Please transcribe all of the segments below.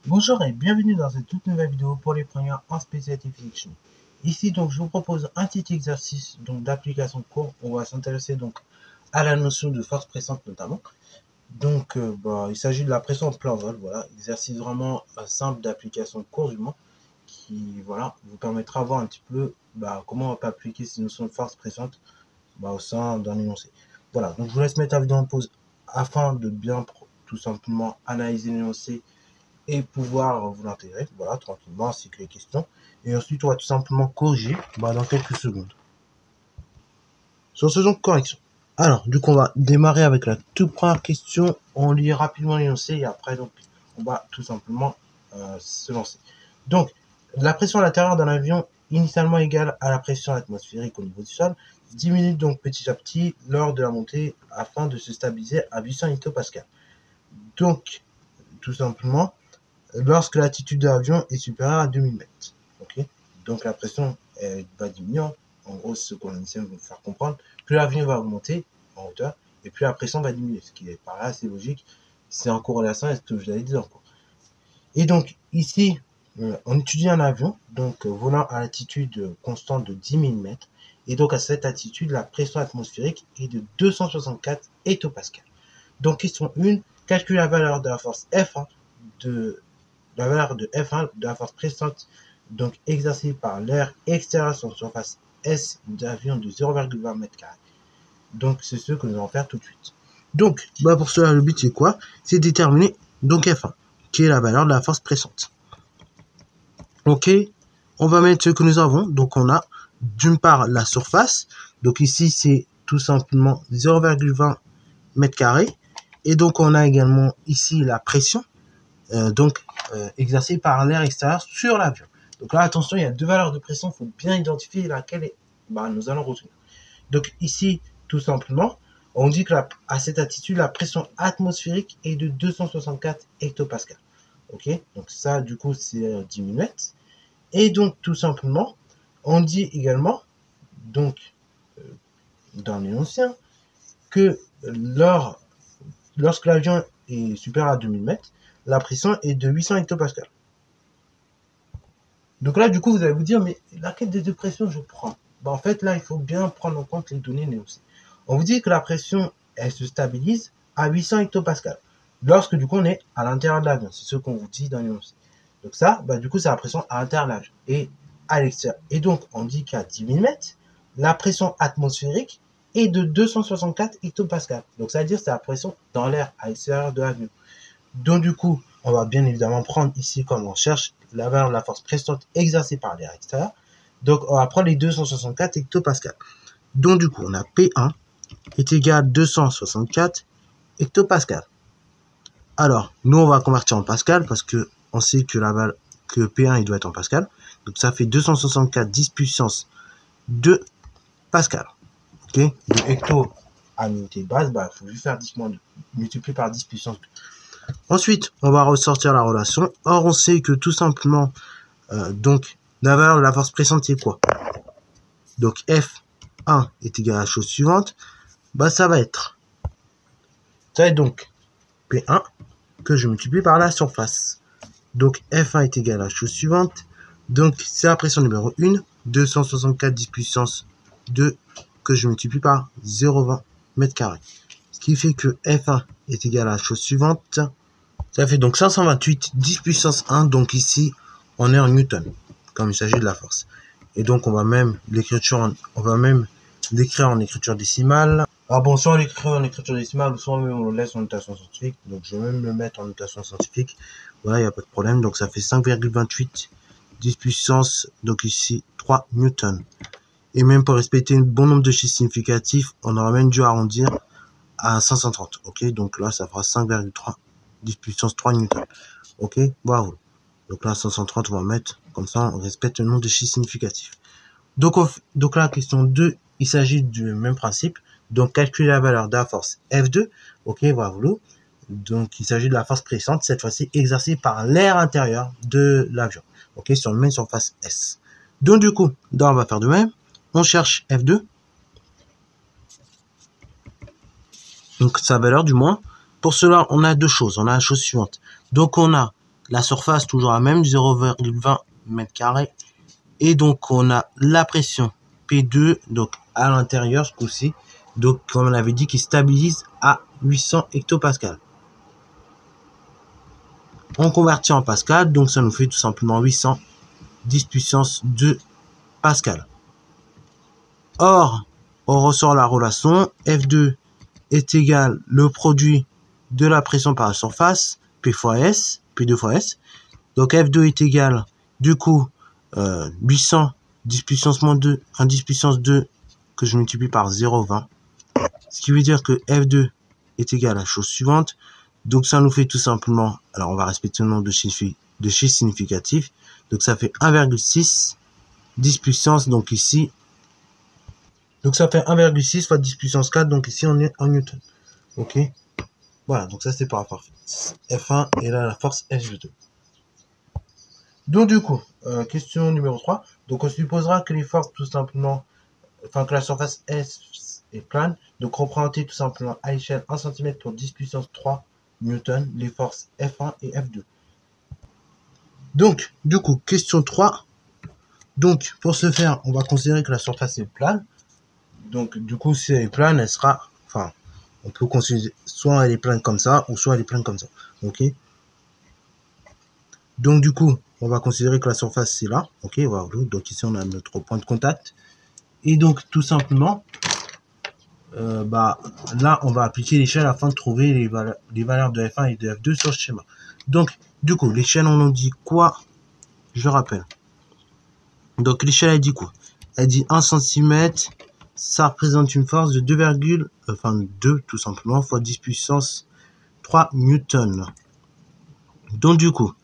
Bonjour et bienvenue dans cette toute nouvelle vidéo pour les premiers en Specialty Physics. Ici donc je vous propose un petit exercice donc d'application de cours. On va s'intéresser donc à la notion de force pressante notamment. Donc il s'agit de la pression en plein vol, voilà, exercice vraiment simple d'application de cours du moins, qui voilà vous permettra de voir un petit peu comment on peut appliquer ces notions de force pressante au sein d'un énoncé. Voilà, donc je vous laisse mettre la vidéo en pause afin de bien tout simplement analyser l'énoncé et pouvoir vous l'intégrer, voilà, tranquillement, ainsi que les questions. Et ensuite, on va tout simplement corriger dans quelques secondes. Sur ce donc correction. Alors, du coup, on va démarrer avec la toute première question. On lit rapidement l'énoncé et après, donc, on va tout simplement se lancer. Donc, la pression à l'intérieur d'un avion initialement égale à la pression atmosphérique au niveau du sol diminue donc petit à petit lors de la montée afin de se stabiliser à 800 hectopascales. Donc, tout simplement, lorsque l'altitude de l'avion est supérieure à 2000 mètres. Okay, donc la pression va diminuer. En gros, c'est ce qu'on essaie de vous faire comprendre. Plus l'avion va augmenter en hauteur, et plus la pression va diminuer. Ce qui est pareil, assez logique. C'est en corrélation avec ce que je vous avais dit en cours. Et donc, ici, on étudie un avion donc volant à l'altitude constante de 10 000 mètres. Et donc, à cette altitude, la pression atmosphérique est de 264 hectopascales. Donc, question 1, calcule la valeur de la force F1 la valeur de F1 de la force pressante donc exercée par l'air extérieur sur la surface S d'avion de 0,20 m². Donc c'est ce que nous allons faire tout de suite. Donc pour cela, le but c'est quoi? C'est déterminer donc F1, qui est la valeur de la force pressante. Ok, on va mettre ce que nous avons. Donc on a d'une part la surface. Donc ici c'est tout simplement 0,20 m². Et donc on a également ici la pression. Exercée par l'air extérieur sur l'avion. Donc là, attention, il y a deux valeurs de pression, il faut bien identifier laquelle nous allons retenir. Donc ici, tout simplement, on dit que à cette altitude, la pression atmosphérique est de 264 hectopascales. Ok, donc ça, du coup, c'est 10 000 mètres. Et donc, tout simplement, on dit également, donc, dans l'énoncé, que lorsque l'avion est supérieur à 2000 mètres, la pression est de 800 hectopascales. Donc là, du coup, vous allez vous dire, mais laquelle des deux pressions je prends? En fait, là, il faut bien prendre en compte les données énoncées. On vous dit que la pression, elle se stabilise à 800 hectopascales. Lorsque, du coup, on est à l'intérieur de l'avion. C'est ce qu'on vous dit dans l'énoncé. Donc ça, du coup, c'est la pression à l'intérieur de l'avion et à l'extérieur. Et donc, on dit qu'à 10 000 mètres, la pression atmosphérique est de 264 hectopascales. Donc, ça veut dire que c'est la pression dans l'air à l'extérieur de l'avion. Donc du coup, on va bien évidemment prendre ici, comme on cherche la valeur de la force pressante exercée par l'air extérieur. Donc on va prendre les 264 hectopascales. Donc du coup, on a P1 est égal à 264 hectopascales. Alors, nous on va convertir en pascal parce que on sait que que P1 il doit être en pascal. Donc ça fait 264 10 puissance 2 pascal. Ok, de hecto à l'unité de base, il faut juste faire 10 moins 2, multiplié par 10 puissance 2. Ensuite, on va ressortir la relation. Or, on sait que tout simplement, donc, la valeur de la force pressante, c'est quoi? Donc, F1 est égal à la chose suivante. Ça va être donc P1 que je multiplie par la surface. Donc, F1 est égal à la chose suivante. Donc, c'est la pression numéro 1, 264 10 puissance 2 que je multiplie par 0,20 m². Ce qui fait que F1 est égal à la chose suivante. Ça fait donc 528 10 puissance 1. Donc ici, on est en newton, comme il s'agit de la force. Et donc, on va même l'écrire en écriture décimale. Alors bon, soit on l'écrit en écriture décimale, soit même on le laisse en notation scientifique. Donc, je vais même le mettre en notation scientifique. Voilà, il n'y a pas de problème. Donc, ça fait 5,28 10 puissance, donc ici, 3 newtons. Et même pour respecter un bon nombre de chiffres significatifs, on aura même dû arrondir à 530. Ok, donc là, ça fera 5,3 10 puissance 3 newtons. Ok, bravo. Donc là, 530, on va mettre comme ça, on respecte le nombre de chiffres significatifs. Donc là, question 2, il s'agit du même principe. Donc, calculer la valeur de la force F2. Ok, bravo. Donc, il s'agit de la force pressante, cette fois-ci exercée par l'air intérieur de l'avion. Ok, sur une même surface S. Donc, du coup, là, on va faire de même. on cherche F2. Donc sa valeur du moins. Pour cela, on a deux choses. On a la chose suivante. Donc on a la surface toujours la même, 0,20 m². Et donc on a la pression P2, donc à l'intérieur ce coup-ci. Donc comme on avait dit, qui stabilise à 800 hectopascales. On convertit en pascal, donc ça nous fait tout simplement 800 10 puissance 2 pascal. Or, on ressort la relation F2 est égal le produit de la pression par la surface, P fois S, P2 fois S. Donc F2 est égal, du coup, 800 10 puissance moins 2, 10 puissance 2 que je multiplie par 0,20. Ce qui veut dire que F2 est égal à la chose suivante. Donc ça nous fait tout simplement, alors on va respecter le nombre de chiffres significatifs. Donc ça fait 1,6 10 puissance, donc ici. Donc ça fait 1,6 fois 10 puissance 4, donc ici on est en newton. Ok. Voilà, donc ça c'est par la force F1 et là la force F2. Donc du coup, question numéro 3. Donc on supposera que les forces tout simplement, enfin que la surface S est plane. Donc représenter tout simplement à l'échelle 1 cm pour 10 puissance 3 newton les forces F1 et F2. Donc du coup, question 3. Donc pour ce faire, on va considérer que la surface est plane. Donc du coup, si elle est plane, elle sera, enfin, on peut considérer soit elle est plane comme ça, ou soit elle est plane comme ça. Ok. Donc du coup, on va considérer que la surface c'est là. Ok, voilà. Donc ici on a notre point de contact. Et donc tout simplement, là on va appliquer l'échelle afin de trouver les valeurs de F1 et de F2 sur ce schéma. Donc du coup, l'échelle on nous dit quoi? Je rappelle. Donc l'échelle elle dit quoi? Elle dit 1 cm, ça représente une force de 2 tout simplement fois 10 puissance 3 newtons. Donc du coup,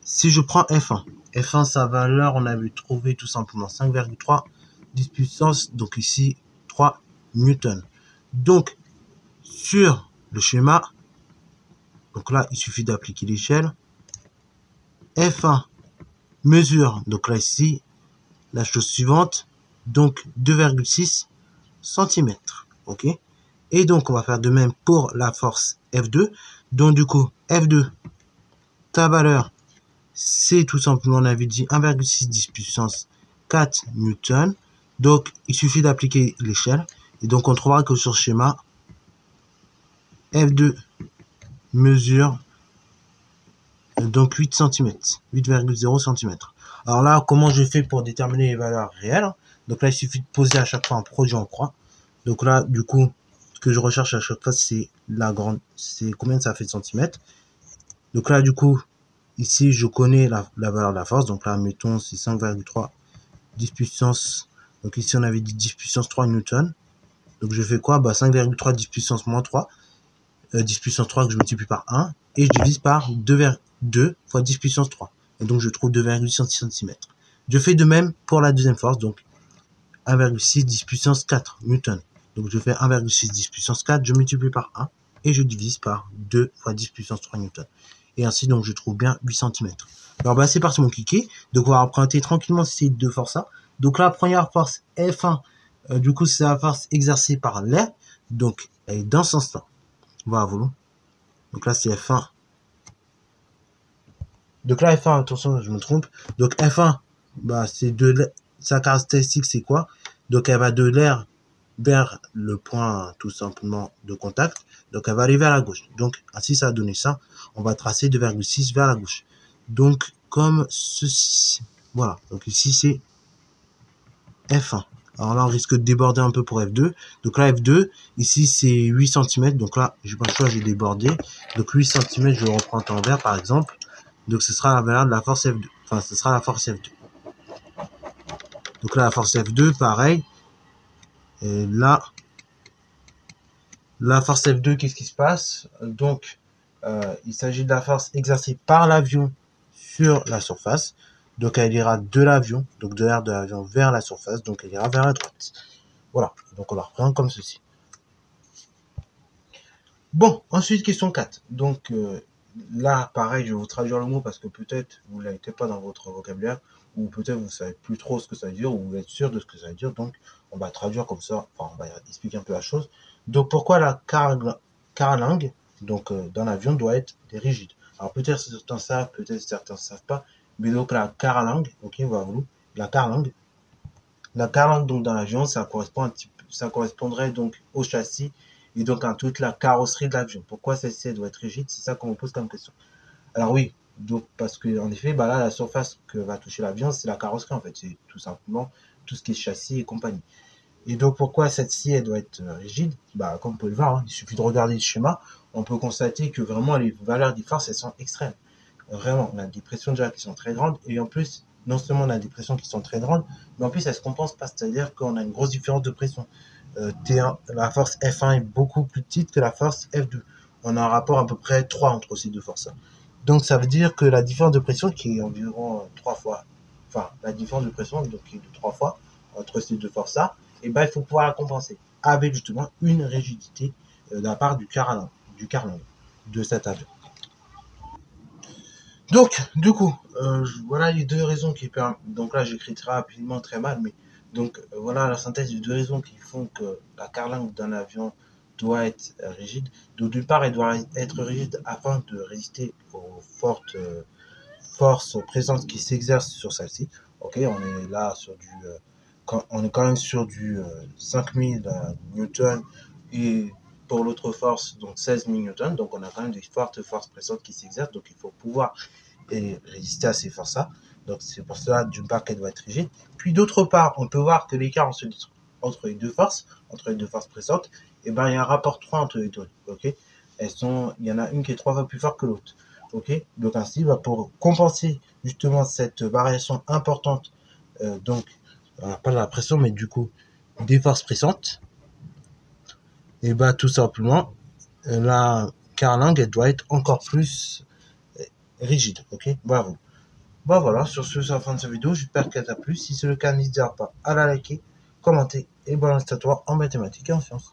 si je prends F1 sa valeur on avait trouvé tout simplement 5,3 10 puissance, donc ici 3 newtons. Donc sur le schéma, donc là il suffit d'appliquer l'échelle. F1 mesure, donc là ici la chose suivante, donc 2,6 cm. Ok. Et donc on va faire de même pour la force F2. Donc du coup F2, ta valeur c'est tout simplement, on avait dit 1,6 10 puissance 4 newton. Donc il suffit d'appliquer l'échelle et donc on trouvera que sur ce schéma F2 mesure donc 8 cm, 8,0 cm. Alors là, comment je fais pour déterminer les valeurs réelles? Donc là, il suffit de poser à chaque fois un produit en croix. Donc là, du coup, ce que je recherche à chaque fois, c'est c'est combien ça fait de centimètres. Donc là, du coup, ici, je connais la valeur de la force. Donc là, mettons, c'est 5,3 10 puissance. Donc ici, on avait dit 10 puissance 3 newton. Donc je fais quoi? 5,3 10 puissance moins 3. 10 puissance 3 que je multiplie par 1. Et je divise par 2 fois 10 puissance 3. Et donc je trouve 2,6 cm. Je fais de même pour la deuxième force. Donc 1,6 10 puissance 4 newton. Donc je fais 1,6 10 puissance 4. Je multiplie par 1. Et je divise par 2 fois 10 puissance 3 newton. Et ainsi, donc, je trouve bien 8 cm. Alors, c'est parti, mon kiki. Donc, on va emprunter tranquillement ces deux forces-là. Donc, la première force, F1, du coup, c'est la force exercée par l'air. Donc, elle est dans ce sens-là. Voilà. Donc là, c'est F1. Donc là, F1, attention, je me trompe. Donc, F1, c'est sa caractéristique, c'est quoi? Donc, elle va de l'air vers le point, tout simplement, de contact. Donc, elle va aller vers la gauche. Donc, ainsi, ça a donné ça. On va tracer 2,6 vers la gauche. Donc, comme ceci. Voilà. Donc, ici, c'est F1. Alors là, on risque de déborder un peu pour F2. Donc là, F2, ici, c'est 8 cm. Donc là, j'ai pas le choix, j'ai débordé. Donc 8 cm, je le reprends en vert, par exemple. Donc, ce sera la valeur de la force F2. Enfin, ce sera la force F2. Donc là, la force F2, pareil. Et là, la force F2, qu'est-ce qui se passe? Donc, il s'agit de la force exercée par l'avion sur la surface. Donc, elle ira de l'avion, donc de l'air de l'avion vers la surface. Donc, elle ira vers la droite. Voilà. Donc, on la reprend comme ceci. Bon, ensuite, question 4. Donc, là, pareil, je vais vous traduire le mot parce que peut-être vous ne l'avez pas dans votre vocabulaire. ou peut-être vous savez plus trop ce que ça veut dire, ou vous êtes sûr de ce que ça veut dire, donc on va traduire comme ça, enfin on va expliquer un peu la chose. Donc pourquoi la carlingue, donc dans l'avion, doit être rigide. Alors peut-être certains savent, peut-être certains ne savent pas, mais donc la carlingue, ok, voilà, la carlingue donc dans l'avion, ça correspond un petit peu, ça correspondrait donc au châssis et donc à toute la carrosserie de l'avion. Pourquoi celle-ci doit être rigide? C'est ça qu'on me pose comme question. Alors oui, donc parce que en effet, bah là, la surface que va toucher l'avion, c'est la carrosserie en fait, c'est tout simplement tout ce qui est châssis et compagnie. Et donc pourquoi cette-ci elle doit être rigide? Bah comme vous pouvez le voir, hein, il suffit de regarder le schéma, on peut constater que vraiment les valeurs des forces elles sont extrêmes. Vraiment, on a des pressions déjà qui sont très grandes et en plus, non seulement on a des pressions qui sont très grandes, mais en plus elles se compensent pas, c'est-à-dire qu'on a une grosse différence de pression. T1, la force F1 est beaucoup plus petite que la force F2. On a un rapport à peu près 3 entre ces deux forces. Donc ça veut dire que la différence de pression qui est environ 3 fois, enfin la différence de pression donc, qui est de 3 fois entre ces deux forces-là, et ben il faut pouvoir la compenser avec justement une rigidité de la part du carlingue de cet avion. Donc, du coup, voilà les deux raisons qui permettent. Donc là, j'écris très rapidement, très mal, mais donc voilà la synthèse des deux raisons qui font que la carlingue d'un avion doit être rigide. Donc d'une part, elle doit être rigide afin de résister aux fortes forces présentes qui s'exercent sur celle-ci. Ok, on est là sur du, on est quand même sur du 5000 newtons et pour l'autre force donc 16 000 newtons. Donc on a quand même des fortes forces présentes qui s'exercent. Donc il faut pouvoir résister à ces forces-là. Donc c'est pour cela d'une part qu'elle doit être rigide. Puis d'autre part, on peut voir que l'écart entre les deux forces présentes, et ben il y a un rapport 3 entre les deux. Ok, il y en a une qui est 3 fois plus forte que l'autre. Ok, donc ainsi, bah, pour compenser justement cette variation importante, donc pas de la pression, mais du coup des forces pressantes, et bah tout simplement la carlingue elle doit être encore plus rigide. Ok, bravo. Bah voilà, sur ce, c'est la fin de cette vidéo. J'espère qu'elle t'a plu. Si c'est le cas, n'hésite pas à la liker, commenter et balancer toi en mathématiques et en sciences.